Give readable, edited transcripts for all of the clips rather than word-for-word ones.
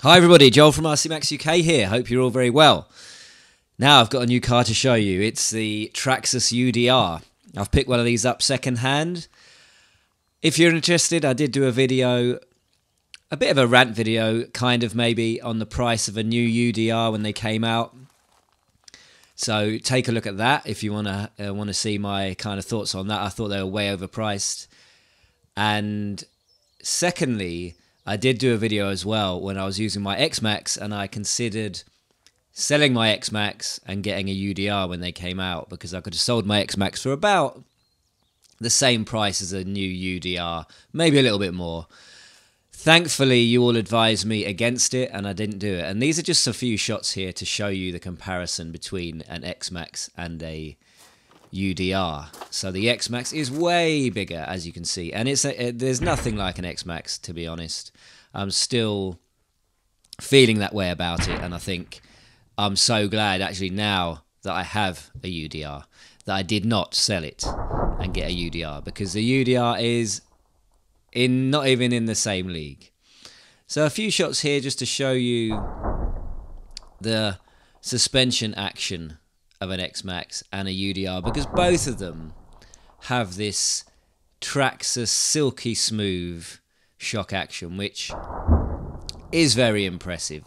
Hi everybody, Joel from RC Max UK here. Hope you're all very well. Now I've got a new car to show you. It's the TRAXXAS UDR. I've picked one of these up second hand. If you're interested, I did do a video, a bit of a rant video, kind of maybe, on the price of a new UDR when they came out. So take a look at that if you want to see my kind of thoughts on that. I thought they were way overpriced. And secondly, I did do a video as well when I was using my X-Max and I considered selling my X-Max and getting a UDR when they came out, because I could have sold my X-Max for about the same price as a new UDR, maybe a little bit more. Thankfully, you all advised me against it and I didn't do it. And these are just a few shots here to show you the comparison between an X-Max and a UDR. So the X-Max is way bigger, as you can see, and there's nothing like an X-Max, to be honest. I'm still feeling that way about it, and I think I'm so glad actually now that I have a UDR that I did not sell it and get a UDR, because the UDR is not even in the same league. So a few shots here just to show you the suspension action of an X-Max and a UDR, because both of them have this TRAXXAS silky smooth shock action, which is very impressive.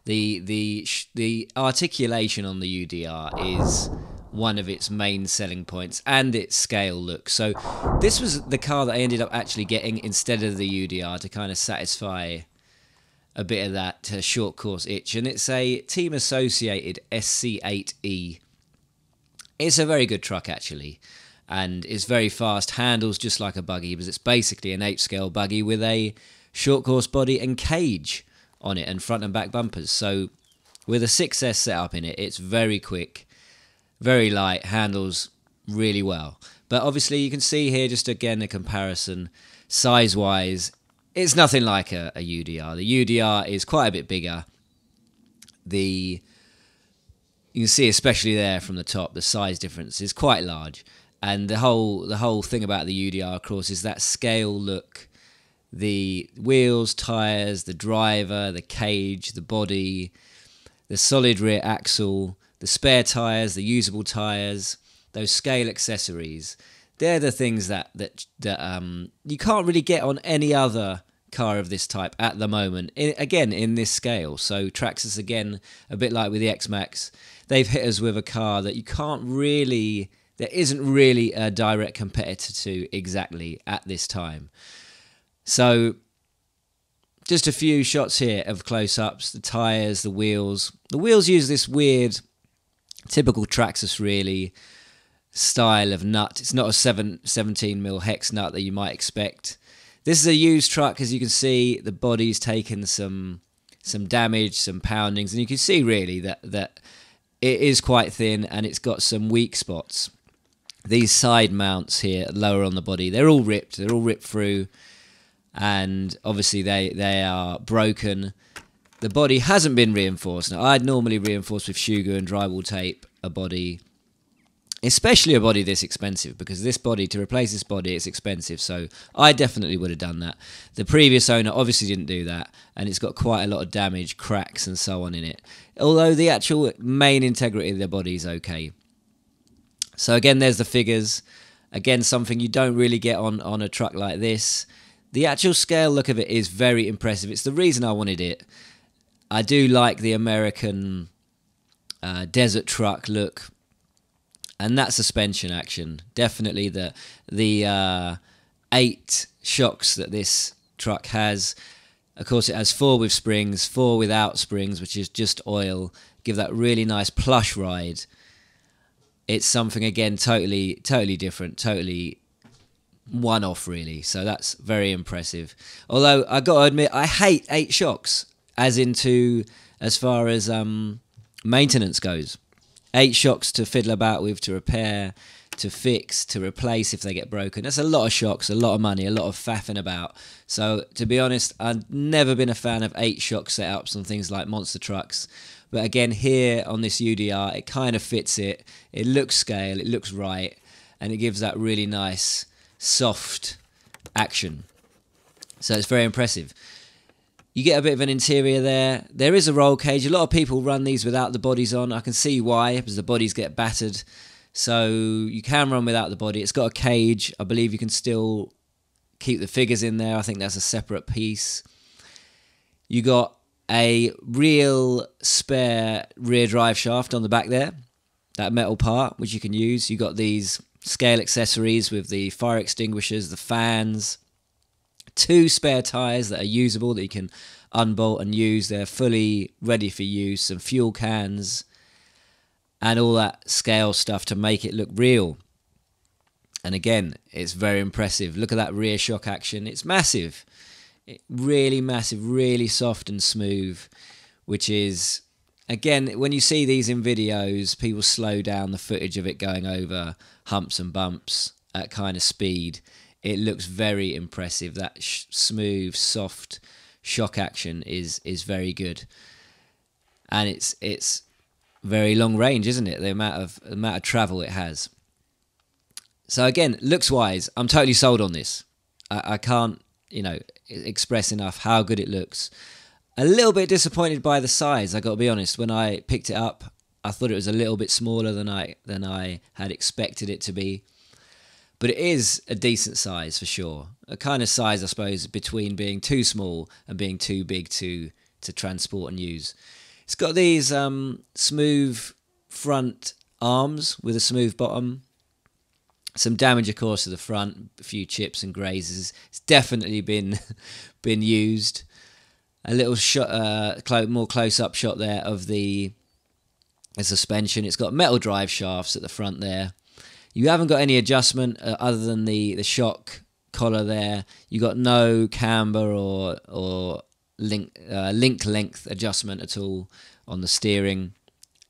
The articulation on the UDR is one of its main selling points, and its scale look. So this was the car that I ended up actually getting instead of the UDR to kind of satisfy a bit of that short course itch, and it's a team associated SC8E. It's a very good truck actually, and it's very fast, handles just like a buggy, because it's basically an 8-scale buggy with a short course body and cage on it and front and back bumpers. So with a 6S setup in it, it's very quick, very light, handles really well. But obviously you can see here just again a comparison size wise. It's nothing like a UDR. The UDR is quite a bit bigger. You can see, especially there from the top, the size difference is quite large. And the whole thing about the UDR, of course, is that scale look. The wheels, tyres, the driver, the cage, the body, the solid rear axle, the spare tyres, the usable tyres, those scale accessories. They're the things that you can't really get on any other car of this type at the moment, again in this scale. So TRAXXAS, again, a bit like with the X-Max, they've hit us with a car that you can't really, there isn't really a direct competitor to exactly at this time. So just a few shots here of close-ups, the tyres, the wheels. The wheels use this weird, typical TRAXXAS really, style of nut. It's not a 17mm hex nut that you might expect. This is a used truck, as you can see. The body's taken some damage, some poundings, and you can see really that it is quite thin and it's got some weak spots. These side mounts here, lower on the body, they're all ripped. They're all ripped through, and obviously they are broken. The body hasn't been reinforced. Now, I'd normally reinforce with shoe glue and drywall tape a body, especially a body this expensive, because this body, to replace this body, it's expensive. So I definitely would have done that. The previous owner obviously didn't do that, and it's got quite a lot of damage, cracks and so on in it, although the actual main integrity of the body is okay. So again, there's the figures. Again, something you don't really get on a truck like this. The actual scale look of it is very impressive. It's the reason I wanted it. I do like the American desert truck look. And that suspension action, definitely the 8 shocks that this truck has. Of course, it has 4 with springs, 4 without springs, which is just oil. Give that really nice plush ride. It's something, again, totally different, totally one-off, really. So that's very impressive. Although, I got to admit, I hate 8 shocks, as far as maintenance goes. 8 shocks to fiddle about with, to repair, to fix, to replace if they get broken. That's a lot of shocks, a lot of money, a lot of faffing about. So, to be honest, I've never been a fan of 8 shock setups on things like monster trucks. But again, here on this UDR, it kind of fits it. It looks scale, it looks right, and it gives that really nice, soft action. So it's very impressive. You get a bit of an interior there. There is a roll cage. A lot of people run these without the bodies on. I can see why, because the bodies get battered. So you can run without the body. It's got a cage. I believe you can still keep the figures in there. I think that's a separate piece. You got a real spare rear drive shaft on the back there. That metal part, which you can use. You got these scale accessories with the fire extinguishers, the fans, 2 spare tyres that are usable that you can unbolt and use. They're fully ready for use. Some fuel cans and all that scale stuff to make it look real. And again, it's very impressive. Look at that rear shock action. It's massive. Really massive, really soft and smooth, which is, again, when you see these in videos, people slow down the footage of it going over humps and bumps at kind of speed. It looks very impressive. That smooth, soft shock action is very good, and it's very long range, isn't it? The amount of travel it has. So again, looks wise, I'm totally sold on this. I can't, express enough how good it looks. A little bit disappointed by the size, I got to be honest. When I picked it up, I thought it was a little bit smaller than I had expected it to be. But it is a decent size for sure. A kind of size, I suppose, between being too small and being too big to transport and use. It's got these smooth front arms with a smooth bottom. Some damage, of course, to the front. A few chips and grazes. It's definitely been used. A little shot, more close-up shot there of the suspension. It's got metal drive shafts at the front there. You haven't got any adjustment other than the shock collar there. You got no camber or link length adjustment at all on the steering.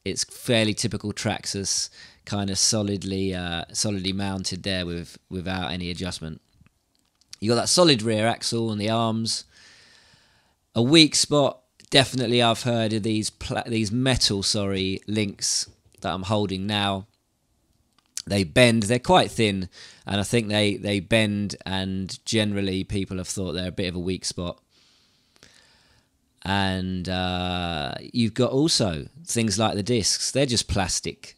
It's fairly typical TRAXXAS, kind of solidly mounted there without any adjustment. You got that solid rear axle on the arms. A weak spot, definitely. I've heard of these metal links that I'm holding now. They bend. They're quite thin, and I think they bend. And generally, people have thought they're a bit of a weak spot. And you've got also things like the discs. They're just plastic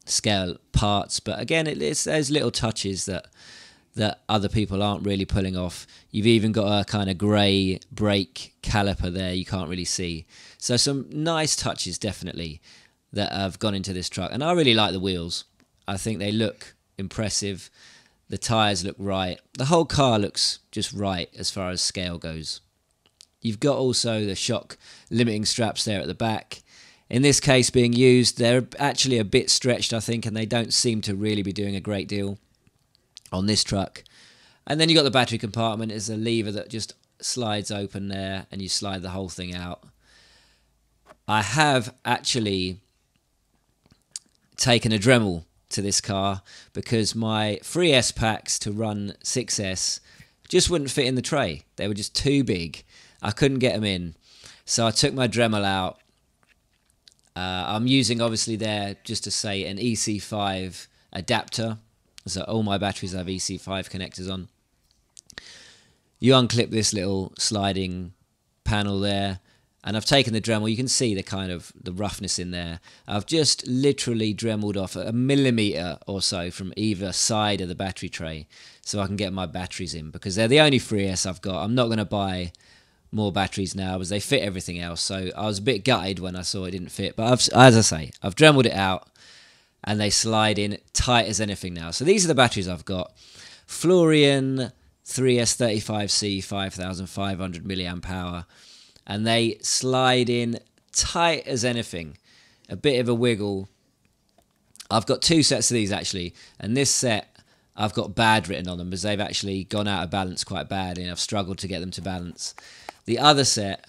scale parts, but again, there's little touches that other people aren't really pulling off. You've even got a kind of grey brake caliper there you can't really see. So some nice touches definitely that have gone into this truck. And I really like the wheels. I think they look impressive. The tyres look right. The whole car looks just right as far as scale goes. You've got also the shock limiting straps there at the back. In this case being used, they're actually a bit stretched, I think, and they don't seem to really be doing a great deal on this truck. And then you got the battery compartment. There's a lever that just slides open there, and you slide the whole thing out. I have actually taken a Dremel to this car because my 3S packs to run 6S just wouldn't fit in the tray. They were just too big. I couldn't get them in. So I took my Dremel out. I'm using, obviously, there, just to say, an EC5 adapter. So all my batteries have EC5 connectors on. You unclip this little sliding panel there, and I've taken the Dremel. You can see the roughness in there. I've just literally Dremeled off a millimetre or so from either side of the battery tray so I can get my batteries in, because they're the only 3S I've got. I'm not going to buy more batteries now because they fit everything else. So I was a bit gutted when I saw it didn't fit. But as I say, I've Dremeled it out, and they slide in tight as anything now. So these are the batteries I've got. Florian 3S35C 5500 milliamp hour. And they slide in tight as anything. A bit of a wiggle. I've got 2 sets of these, actually. And this set, I've got bad written on them because they've actually gone out of balance quite badly, and I've struggled to get them to balance. The other set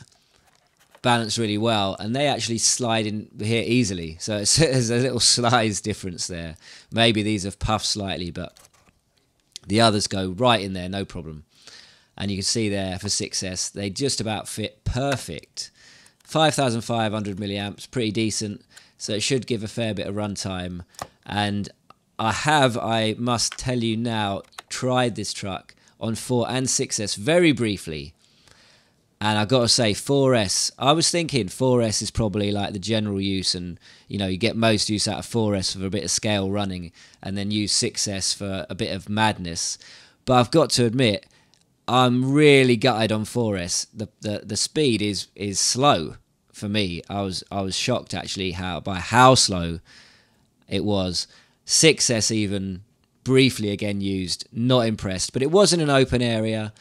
balance really well, and they actually slide in here easily. So there's a little size difference there. Maybe these have puffed slightly, but the others go right in there, no problem. And you can see there for 6S, they just about fit perfect. 5,500 milliamps, pretty decent. So it should give a fair bit of runtime. And I must tell you now, tried this truck on 4 and 6S very briefly. And I got to say, 4S, I was thinking 4S is probably like the general use, and you know, you get most use out of 4S for a bit of scale running, and then use 6S for a bit of madness. But I've got to admit, I'm really gutted on 4S. The speed is slow for me. I was shocked actually by how slow it was. 6S even briefly again used, not impressed. But it was in an open area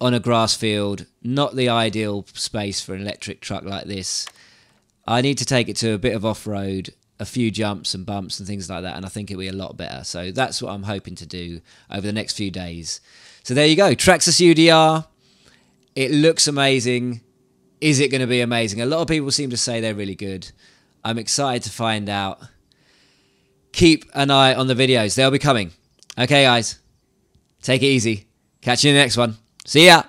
on a grass field, not the ideal space for an electric truck like this. I need to take it to a bit of off-road, a few jumps and bumps and things like that, and I think it'll be a lot better. So that's what I'm hoping to do over the next few days. So there you go, TRAXXAS UDR. It looks amazing. Is it going to be amazing? A lot of people seem to say they're really good. I'm excited to find out. Keep an eye on the videos. They'll be coming. Okay, guys. Take it easy. Catch you in the next one. See ya.